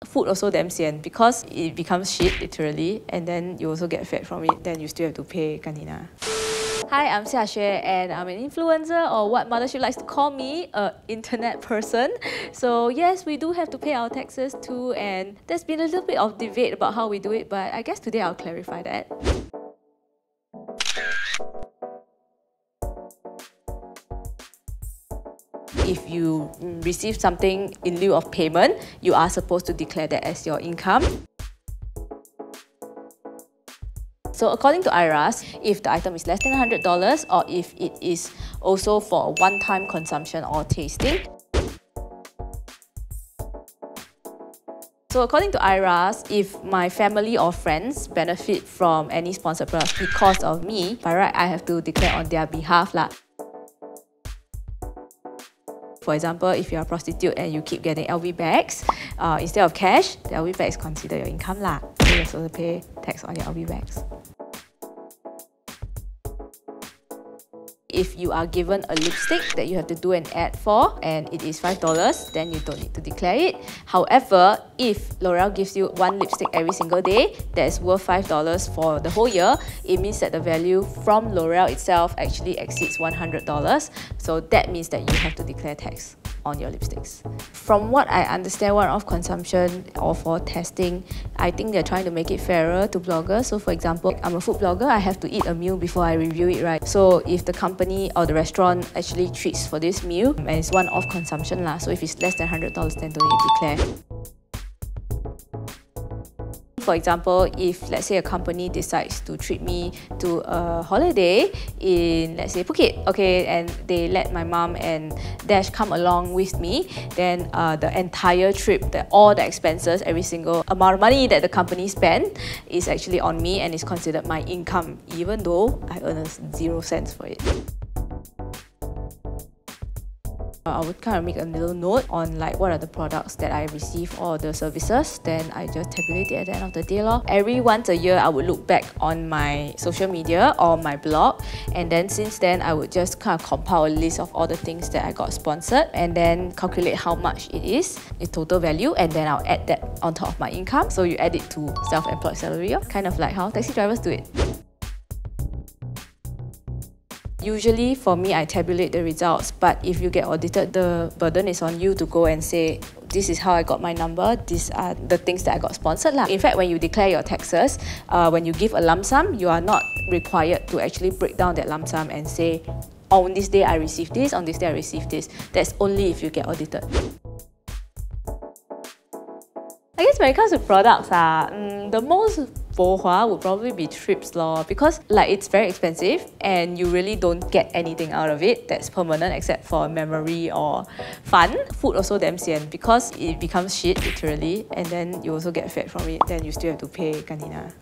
Food also damn sian because it becomes shit literally, and then you also get fed from it, then you still have to pay kanina. Hi, I'm Xiaxue and I'm an influencer, or what Mothership likes to call me, an internet person. So yes, we do have to pay our taxes too, and there's been a little bit of debate about how we do it, but I guess today I'll clarify that. If you receive something in lieu of payment, you are supposed to declare that as your income. So according to IRAS, if the item is less than $100 or if it is also for a one-time consumption or tasting. So according to IRAS, if my family or friends benefit from any sponsored products because of me, by right, I have to declare on their behalf lah. For example, if you're a prostitute and you keep getting LV bags, instead of cash, the LV bag is considered your income lah. So you're supposed to pay tax on your LV bags. If you are given a lipstick that you have to do an ad for and it is $5, then you don't need to declare it. However, if L'Oreal gives you one lipstick every single day that is worth $5 for the whole year, it means that the value from L'Oreal itself actually exceeds $100. So that means that you have to declare tax on your lipsticks. From what I understand, one-off consumption or for testing, I think they're trying to make it fairer to bloggers. So for example, I'm a food blogger, I have to eat a meal before I review it, right? So if the company or the restaurant actually treats for this meal, and it's one-off consumption lah, so if it's less than $100, then don't need to declare. For example, if let's say a company decides to treat me to a holiday in, let's say, Phuket, okay, and they let my mom and Dash come along with me, then the entire trip, all the expenses, every single amount of money that the company spent is actually on me and is considered my income, even though I earn 0 cents for it. I would kind of make a little note on like what are the products that I receive or the services, then I just tabulate it at the end of the day lor. Every once a year, I would look back on my social media or my blog, and then since then, I would just kind of compile a list of all the things that I got sponsored and then calculate how much it is, the total value, and then I'll add that on top of my income. So you add it to self-employed salary, kind of like how taxi drivers do it. Usually for me, I tabulate the results, but if you get audited, the burden is on you to go and say, this is how I got my number, these are the things that I got sponsored lah. In fact, when you declare your taxes, when you give a lump sum, you are not required to actually break down that lump sum and say, on this day I received this, on this day I received this. That's only if you get audited. I guess when it comes to products, the most bohua would probably be trips lor, because like it's very expensive and you really don't get anything out of it that's permanent except for memory or fun. Food also damn sian because it becomes shit literally, and then you also get fed from it, then you still have to pay kanina.